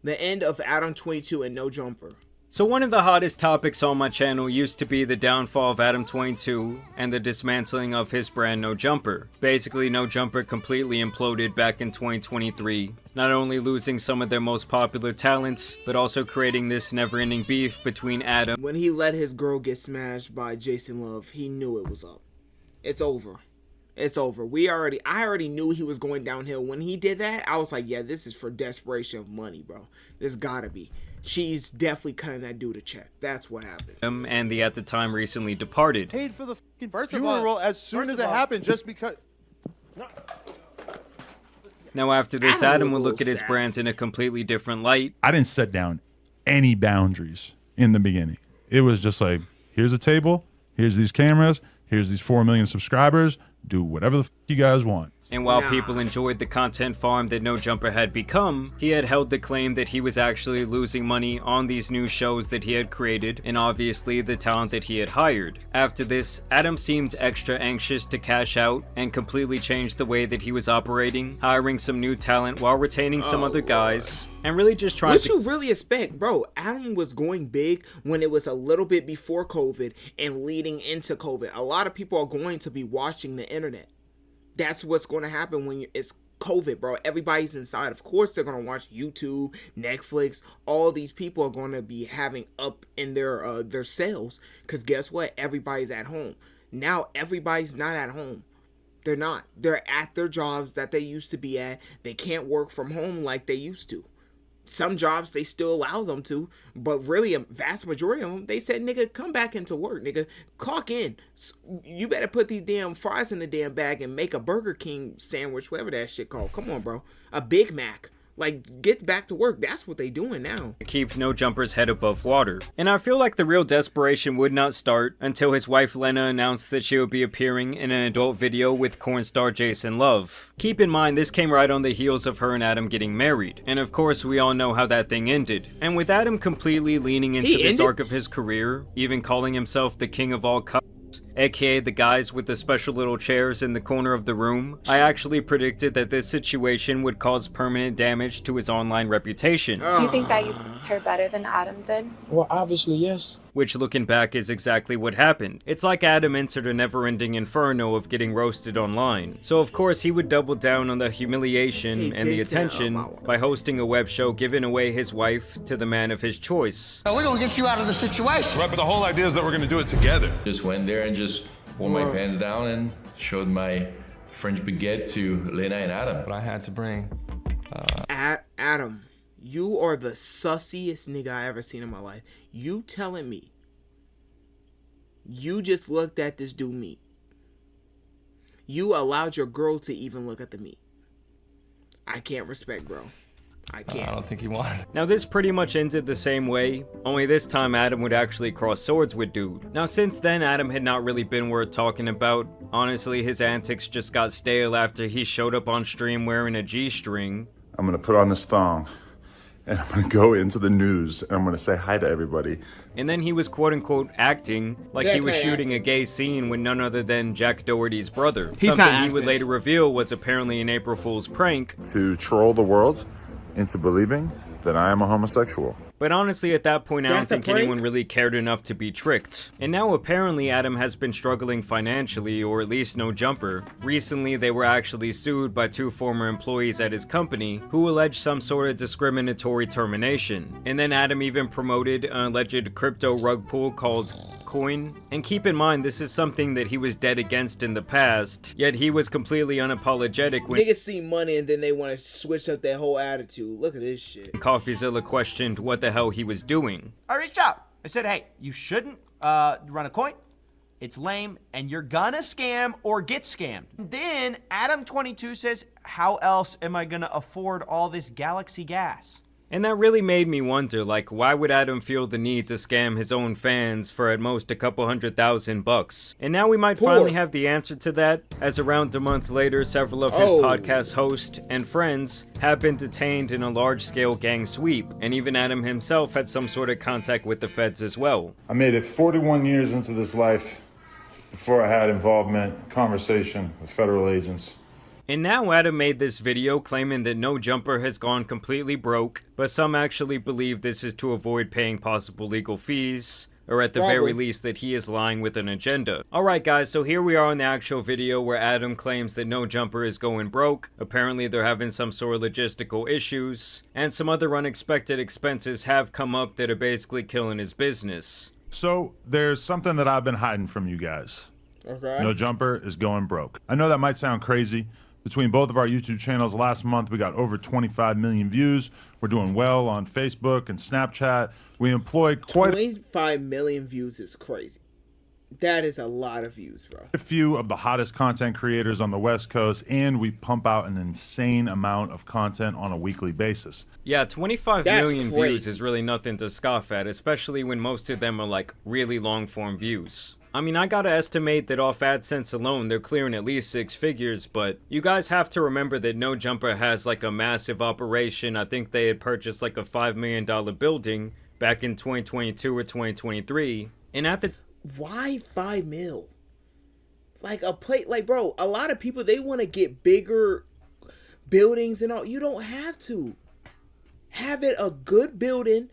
The end of Adam22 and No Jumper. So one of the hottest topics on my channel used to be the downfall of Adam22 and the dismantling of his brand No Jumper. Basically, No Jumper completely imploded back in 2023, not only losing some of their most popular talents, but also creating this never-ending beef between Adam. When he let his girl get smashed by Jason Love, he knew it was up. It's over. It's over. I already knew he was going downhill. When he did that, I was like, yeah, this is for desperation of money, bro. This gotta be. She's definitely cutting that dude a check. That's what happened. And the at the time recently departed. Paid for the funeral as soon as it happened, just because. Now after this, Adam would look at his brands in a completely different light. I didn't set down any boundaries in the beginning. It was just like, here's a table, here's these cameras, here's these 4 million subscribers, do whatever the f you guys want. And while people enjoyed the content farm that No Jumper had become, he had held the claim that he was actually losing money on these new shows that he had created, and obviously the talent that he had hired. After this, Adam seemed extra anxious to cash out and completely change the way that he was operating, hiring some new talent while retaining some other guys, and really just trying What you really expect, bro? Adam was going big when it was a little bit before COVID and leading into COVID. A lot of people are going to be watching the internet. That's what's going to happen when it's COVID, bro. Everybody's inside. Of course, they're going to watch YouTube, Netflix. All these people are going to be having up in their sales. Because guess what? Everybody's at home. Now, everybody's not at home. They're not. They're at their jobs that they used to be at. They can't work from home like they used to. Some jobs, they still allow them to, but really a vast majority of them, they said, nigga, come back into work, nigga. Clock in. You better put these damn fries in the damn bag and make a Burger King sandwich, whatever that shit called. Come on, bro. A Big Mac. Like, get back to work. That's what they doing now. Keep No Jumper's head above water. And I feel like the real desperation would not start until his wife Lena announced that she would be appearing in an adult video with corn star Jason Love. Keep in mind, this came right on the heels of her and Adam getting married. And of course, we all know how that thing ended. And with Adam completely leaning into this arc of his career, even calling himself the king of all cucks, aka the guys with the special little chairs in the corner of the room, I actually predicted that this situation would cause permanent damage to his online reputation. Do you think that you f***ed her better than Adam did? Well, obviously, yes. Which, looking back, is exactly what happened. It's like Adam entered a never-ending inferno of getting roasted online. So of course he would double down on the humiliation and the attention by hosting a web show giving away his wife to the man of his choice. We're gonna get you out of the situation. Right, but the whole idea is that we're gonna do it together. Just went there and just pulled my pants down and showed my French baguette to Lena and Adam. But I had to bring... Adam, you are the sussiest nigga I ever seen in my life. You telling me you just looked at this dude meat. You allowed your girl to even look at the meat. I can't respect, bro. I can't. I don't think he wanted. Now this pretty much ended the same way, only this time Adam would actually cross swords with dude. Now since then, Adam had not really been worth talking about. Honestly, his antics just got stale after he showed up on stream wearing a G-string. I'm gonna put on this thong and I'm gonna go into the news and I'm gonna say hi to everybody. And then he was quote-unquote acting like he was shooting a gay scene with none other than Jack Doherty's brother. Something he would later reveal was apparently an April Fool's prank. To troll the world into believing that I am a homosexual. But honestly, at that point, I don't think anyone really cared enough to be tricked. And now apparently Adam has been struggling financially, or at least No Jumper. Recently, they were actually sued by 2 former employees at his company who alleged some sort of discriminatory termination. And then Adam even promoted an alleged crypto rug pull called Coin. And keep in mind, this is something that he was dead against in the past, yet he was completely unapologetic when niggas see money and then they want to switch up their whole attitude. Look at this shit. CoffeeZilla questioned what the hell he was doing. I reached out. I said, hey, you shouldn't run a coin. It's lame, and you're gonna scam or get scammed. Then Adam22 says, how else am I gonna afford all this Galaxy gas? And that really made me wonder, like, why would Adam feel the need to scam his own fans for at most a couple $100,000? And now we might finally have the answer to that, as around a month later, several of his podcast hosts and friends have been detained in a large-scale gang sweep, and even Adam himself had some sort of contact with the feds as well. I made it 41 years into this life before I had involvement, conversation with federal agents. And now Adam made this video claiming that No Jumper has gone completely broke, but some actually believe this is to avoid paying possible legal fees, or at the very least that he is lying with an agenda. Alright guys, so here we are on the actual video where Adam claims that No Jumper is going broke. Apparently they're having some sort of logistical issues, and some other unexpected expenses have come up that are basically killing his business. So there's something that I've been hiding from you guys. Okay. No Jumper is going broke. I know that might sound crazy. Between both of our YouTube channels last month, we got over 25 million views. We're doing well on Facebook and Snapchat. We employ quite 25 million views is crazy. That is a lot of views, bro. a few of the hottest content creators on the West Coast, and we pump out an insane amount of content on a weekly basis. Yeah, 25 That's million crazy. views is really nothing to scoff at, especially when most of them are like really long form views. I mean, I gotta estimate that off AdSense alone, they're clearing at least 6 figures, but you guys have to remember that No Jumper has like a massive operation. I think they had purchased like a $5 million building back in 2022 or 2023. And at the Why 5 mil? Like a plate, like bro, a lot of people, they want to get bigger buildings and all. You don't have to. Have it a good building.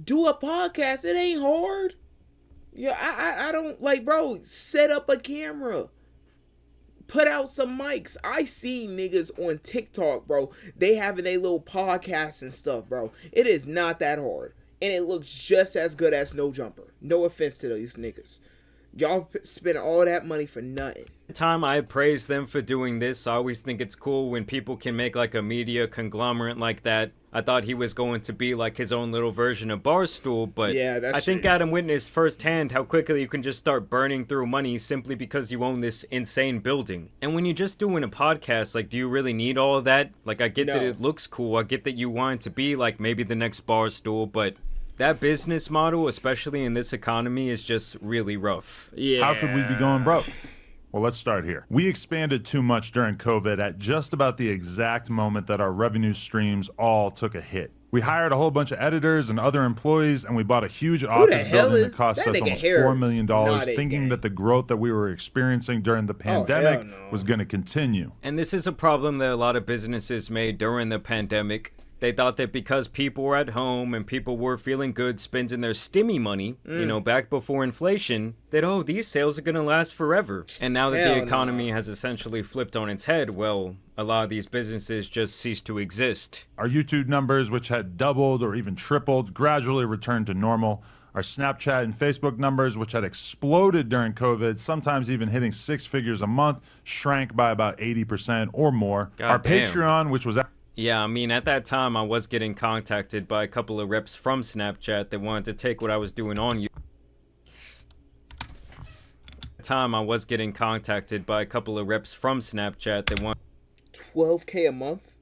Do a podcast. It ain't hard. Yeah, I don't like, bro. Set up a camera. Put out some mics. I see niggas on TikTok, bro. They having their little podcasts and stuff, bro. It is not that hard. And it looks just as good as No Jumper. No offense to these niggas. Y'all spend all that money for nothing. time I praise them for doing this. I always think it's cool when people can make like a media conglomerate like that. I thought he was going to be like his own little version of Barstool, but yeah, I think Adam witnessed firsthand how quickly you can just start burning through money simply because you own this insane building. And when you're just doing a podcast, like, do you really need all of that? Like, I get that it looks cool. I get that you want it to be like maybe the next Barstool, but that business model, especially in this economy, is just really rough. Yeah. How could we be going broke? Well, let's start here. We expanded too much during COVID at just about the exact moment that our revenue streams all took a hit. We hired a whole bunch of editors and other employees, and we bought a huge office building that cost us almost $4 million, thinking that the growth that we were experiencing during the pandemic was going to continue. And this is a problem that a lot of businesses made during the pandemic. They thought that because people were at home and people were feeling good spending their stimmy money, you know, back before inflation, that, oh, these sales are going to last forever. And now that the economy has essentially flipped on its head, well, a lot of these businesses just cease to exist. Our YouTube numbers, which had doubled or even tripled, gradually returned to normal. Our Snapchat and Facebook numbers, which had exploded during COVID, sometimes even hitting 6 figures a month, shrank by about 80% or more. Our Patreon, which was... Yeah, I mean, at that time, I was getting contacted by a couple of reps from Snapchat that wanted to take what I was doing on YouTube. At that time, I was getting contacted by a couple of reps from Snapchat that wanted... $12K a month?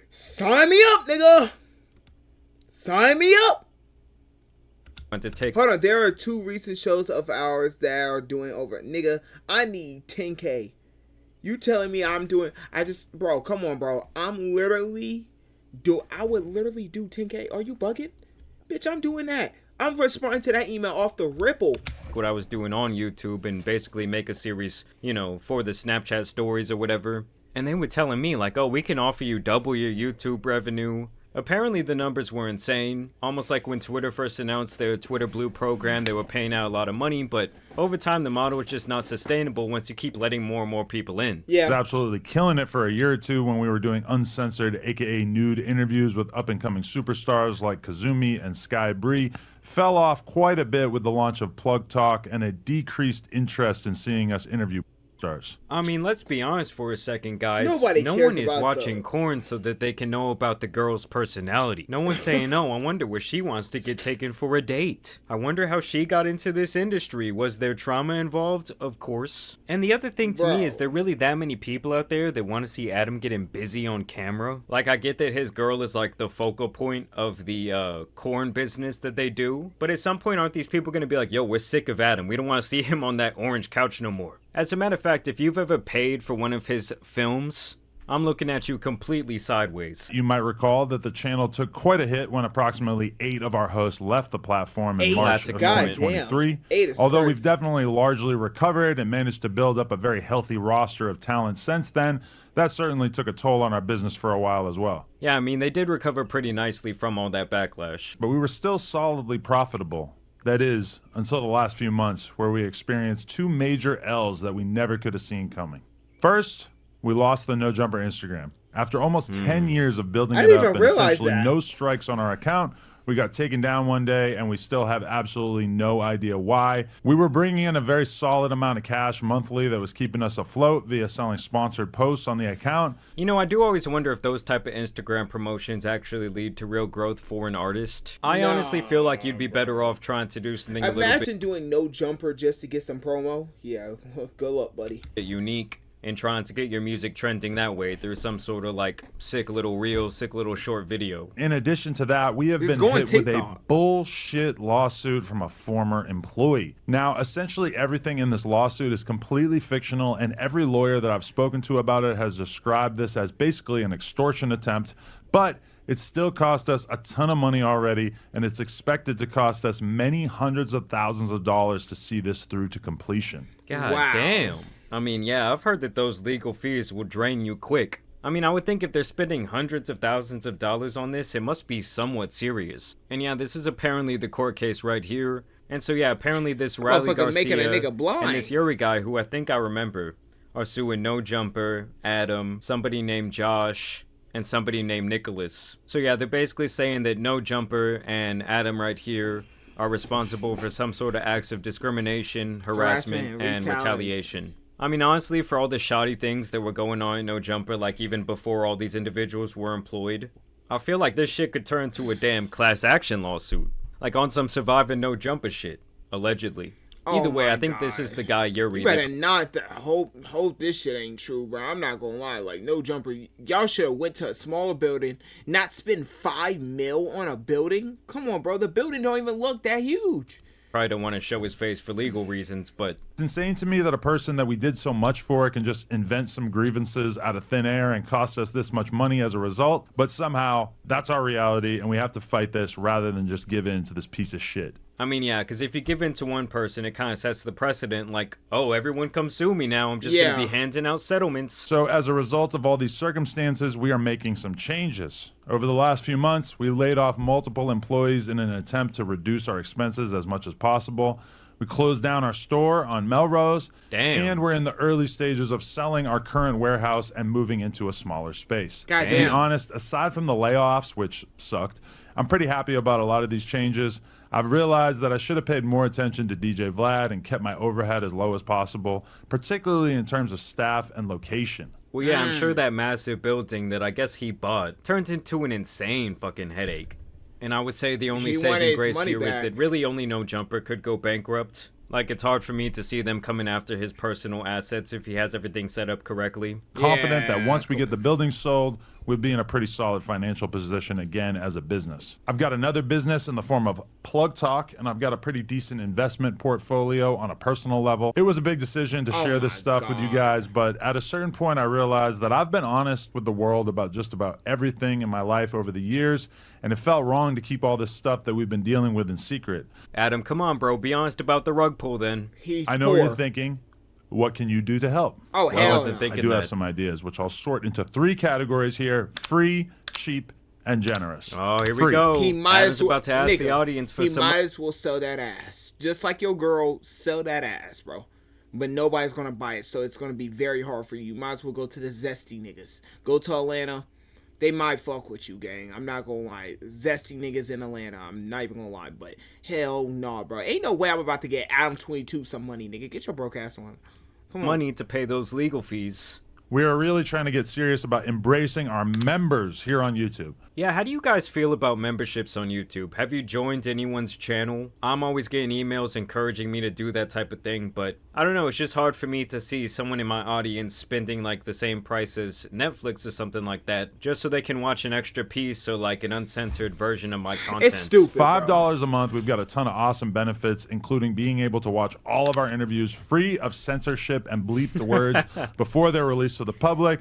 Sign me up, nigga! Sign me up! Hold on, there are 2 recent shows of ours that are doing over. Nigga, I need 10K. You telling me I'm doing, bro, come on, bro. I would literally do 10K. Are you bugging? Bitch, I'm doing that. I'm responding to that email off the ripple. What I was doing on YouTube and basically make a series, you know, for the Snapchat stories or whatever. And they were telling me like, oh, we can offer you double your YouTube revenue. Apparently the numbers were insane, almost like when Twitter first announced their Twitter Blue program, they were paying out a lot of money, but over time the model is just not sustainable once you keep letting more and more people in. Yeah. It was absolutely killing it for a year or two when we were doing uncensored, aka nude interviews with up-and-coming superstars like Kazumi and Sky Bree. Fell off quite a bit with the launch of Plug Talk and a decreased interest in seeing us interview stars. I mean, let's be honest for a second, guys. No one is watching Korn so that they can know about the girl's personality. No one's saying, no, I wonder where she wants to get taken for a date. I wonder how she got into this industry. Was there trauma involved? Of course. And the other thing to me is there really that many people out there that want to see Adam getting busy on camera? Like, I get that his girl is like the focal point of the Korn business that they do, but at some point aren't these people going to be like, yo, we're sick of Adam. We don't want to see him on that orange couch no more. As a matter of fact, if you've ever paid for one of his films, I'm looking at you completely sideways. You might recall that the channel took quite a hit when approximately 8 of our hosts left the platform in March of God 2023. damn. Although we've definitely largely recovered and managed to build up a very healthy roster of talent since then, that certainly took a toll on our business for a while as well. Yeah, I mean, they did recover pretty nicely from all that backlash. But we were still solidly profitable. That is, until the last few months, where we experienced 2 major L's that we never could have seen coming. First, we lost the No Jumper Instagram. After almost 10 years of building it up and essentially no strikes on our account, we got taken down one day and we still have absolutely no idea why. We were bringing in a very solid amount of cash monthly that was keeping us afloat via selling sponsored posts on the account. You know, I do always wonder if those type of Instagram promotions actually lead to real growth for an artist. I honestly feel like you'd be better off trying to do something a little Imagine doing No Jumper just to get some promo. Yeah, good luck, buddy. bit unique and trying to get your music trending that way through some sort of like sick little reel, sick little short video. In addition to that, we have been hit with a bullshit lawsuit from a former employee. Now, essentially everything in this lawsuit is completely fictional, and every lawyer that I've spoken to about it has described this as basically an extortion attempt, but it still cost us a ton of money already, and it's expected to cost us many hundreds of thousands of dollars to see this through to completion. God damn. I mean, yeah, I've heard that those legal fees will drain you quick. I mean, I would think if they're spending hundreds of thousands of dollars on this, it must be somewhat serious. And yeah, this is apparently the court case right here. And so yeah, apparently this Riley Garcia and this Yuri guy, who I think I remember, are suing No Jumper, Adam, somebody named Josh, and somebody named Nicholas. So yeah, they're basically saying that No Jumper and Adam right here are responsible for some sort of acts of discrimination, harassment and retaliation. I mean, honestly, for all the shoddy things that were going on in No Jumper, like even before all these individuals were employed, I feel like this shit could turn to a damn class action lawsuit. Like on some surviving No Jumper shit, allegedly. Either way, I think this is the guy you're reading. You better not hope this shit ain't true, bro. I'm not gonna lie. Like, No Jumper, y'all should have went to a smaller building, not spend $5 million on a building. Come on, bro. The building don't even look that huge. Probably don't want to show his face for legal reasons, but it's insane to me that a person that we did so much for can just invent some grievances out of thin air and cost us this much money as a result. But somehow that's our reality, and we have to fight this rather than just give in to this piece of shit. I mean, yeah, because if you give in to one person, it kind of sets the precedent, like, oh, everyone come sue me now, I'm just going to be handing out settlements. So as a result of all these circumstances, we are making some changes. Over the last few months, we laid off multiple employees in an attempt to reduce our expenses as much as possible. We closed down our store on Melrose, and we're in the early stages of selling our current warehouse and moving into a smaller space. To be honest, aside from the layoffs, which sucked, I'm pretty happy about a lot of these changes. I've realized that I should have paid more attention to DJ Vlad and kept my overhead as low as possible, particularly in terms of staff and location. Well, yeah, I'm sure that massive building that I guess he bought turned into an insane fucking headache. And I would say the only saving grace here is that really only No Jumper could go bankrupt. Like, it's hard for me to see them coming after his personal assets if he has everything set up correctly. Confident that once we get the building sold, we'll be in a pretty solid financial position again as a business. I've got another business in the form of Plug Talk, and I've got a pretty decent investment portfolio on a personal level. It was a big decision to share this stuff with you guys, but at a certain point I realized that I've been honest with the world about just about everything in my life over the years, and it felt wrong to keep all this stuff that we've been dealing with in secret. Adam, come on, bro. Be honest about the rug pull, then. I know what you're thinking. What can you do to help? Oh, hell no. I do have some ideas, which I'll sort into 3 categories here: free, cheap, and generous. Oh, here we go. He might as well, about to ask the audience for he might as well sell that ass. Just like your girl, sell that ass, bro. But nobody's going to buy it, so it's going to be very hard for you. You might as well go to the zesty niggas. Go to Atlanta. They might fuck with you, gang. I'm not gonna lie. Zesty niggas in Atlanta. I'm not even gonna lie. But hell no, bro. Ain't no way I'm about to get Adam22 some money, nigga. Get your broke ass on. Come on. Money to pay those legal fees. We are really trying to get serious about embracing our members here on YouTube. Yeah, how do you guys feel about memberships on YouTube? Have you joined anyone's channel? I'm always getting emails encouraging me to do that type of thing, but I don't know, it's just hard for me to see someone in my audience spending like the same price as Netflix or something like that, just so they can watch an extra piece or like an uncensored version of my content. It's stupid, $5 a month, we've got a ton of awesome benefits, including being able to watch all of our interviews free of censorship and bleeped words before they're released to the public.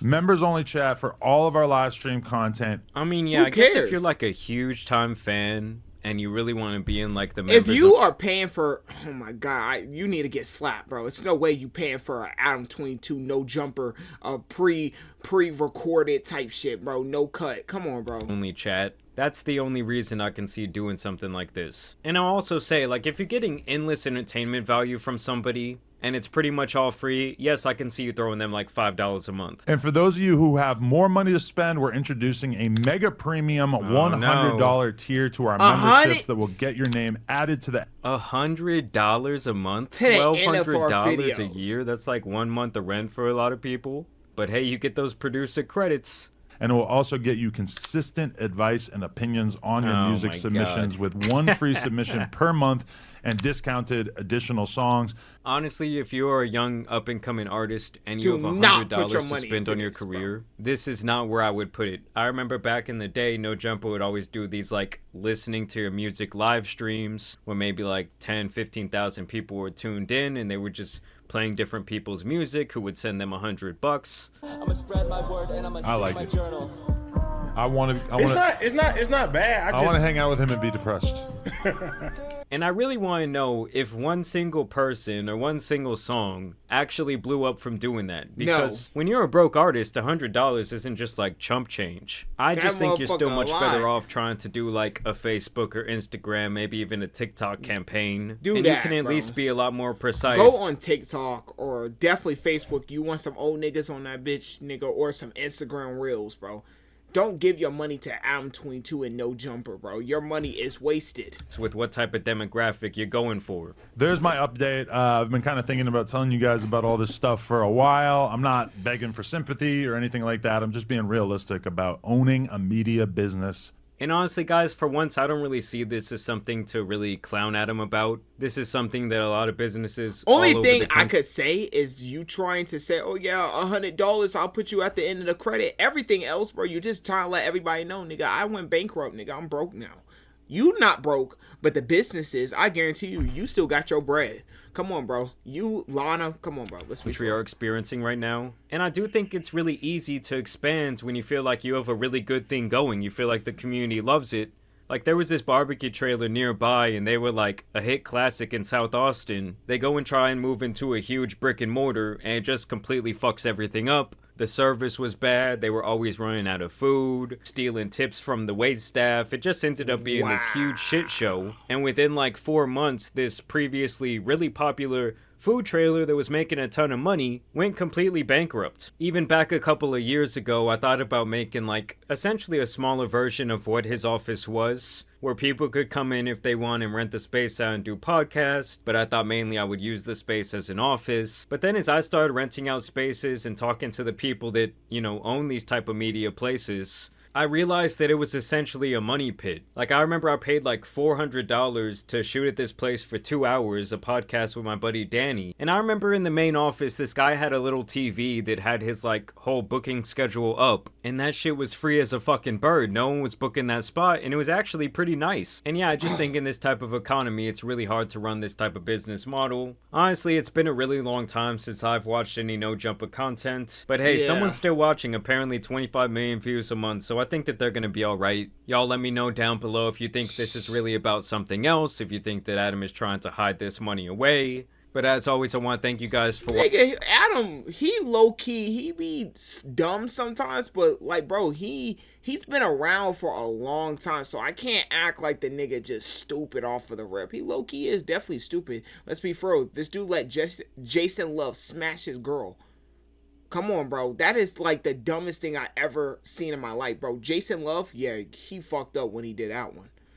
Members only chat for all of our live stream content. I mean, yeah, Who I guess if cares? you're like a huge time fan and you really want to be in like the If members you are paying for, oh my god, you need to get slapped, bro. It's no way you paying for an Adam 22 no jumper, pre-recorded type shit, bro. No cut. Come on, bro. only chat, that's the only reason I can see doing something like this. And I'll also say, like, if you're getting endless entertainment value from somebody and it's pretty much all free, yes, I can see you throwing them like $5 a month. And for those of you who have more money to spend, we're introducing a mega premium $100 tier to our memberships that will get your name added to the $100 a month? To the end of our $1,200 a videos. year? That's like 1 month of rent for a lot of people. But hey, you get those producer credits. and it will also get you consistent advice and opinions on your Oh music my submissions God. with one free submission per month and discounted additional songs. Honestly, if you're a young up-and-coming artist and Do you have not put $100 your to money spend into on your this, bro. career, this is not where I would put it. I remember back in the day, No Jumper would always do these, like, listening to your music live streams where maybe, like, 10, 15,000 people were tuned in and they were just playing different people's music who would send them $100. I like it. I want to. It's not bad. I want to hang out with him and be depressed. And I really want to know if one single person or one single song actually blew up from doing that. Because when you're a broke artist, $100 isn't just like chump change. I That just think you're still motherfucker much alive. better off trying to do like a Facebook or Instagram, maybe even a TikTok campaign. Do and that, you can at bro. least be a lot more precise. Go on TikTok or definitely Facebook. You want some old niggas on that bitch, nigga, or some Instagram reels, bro. Don't give your money to Adam 22 and No Jumper, bro. Your money is wasted. with what type of demographic you're going for. There's my update. I've been kind of thinking about telling you guys about all this stuff for a while. I'm not begging for sympathy or anything like that. I'm just being realistic about owning a media business. And honestly, guys, for once, I don't really see this as something to really clown at him about. This is something that a lot of businesses Only all over thing the I country- could say is you trying to say, oh yeah, $100, I'll put you at the end of the credit. Everything else, bro, you just trying to let everybody know, nigga, I went bankrupt, nigga. I'm broke now. You not broke, but the businesses, I guarantee you still got your bread. Come on, bro. You, Lana, come on, bro. Let's be which we are experiencing right now. And I do think it's really easy to expand when you feel like you have a really good thing going. You feel like the community loves it. Like, there was this barbecue trailer nearby, and they were like a hit classic in South Austin. They go and try and move into a huge brick and mortar, and it just completely fucks everything up. The service was bad. They were always running out of food, stealing tips from the wait staff. It just ended up being this huge shit show. And within like 4 months, this previously really popular food trailer that was making a ton of money went completely bankrupt. Even back a couple of years ago, I thought about making like essentially a smaller version of what his office was, where people could come in if they want and rent the space out and do podcasts, but I thought mainly I would use the space as an office. But then as I started renting out spaces and talking to the people that, you know, own these type of media places, I realized that it was essentially a money pit. Like, I remember I paid like $400 to shoot at this place for 2 hours, a podcast with my buddy Danny. And I remember in the main office, this guy had a little TV that had his like whole booking schedule up. And that shit was free as a fucking bird. No one was booking that spot, and it was actually pretty nice. And yeah, I just think in this type of economy, it's really hard to run this type of business model. Honestly, it's been a really long time since I've watched any No Jumper content. But hey, Yeah. someone's still watching, apparently 25 million views a month, so I think that they're gonna be alright. Y'all let me know down below if you think this is really about something else, if you think that Adam is trying to hide this money away. But as always, I want to thank you guys for Nigga, Adam, he low key, he be dumb sometimes, but like, bro, he's been around for a long time, so I can't act like the nigga just stupid off of the rip. He low key is definitely stupid. Let's be for real. This dude let Jason Love smash his girl. Come on, bro. That is like the dumbest thing I ever seen in my life, bro. Jason Love, yeah, he fucked up when he did that one.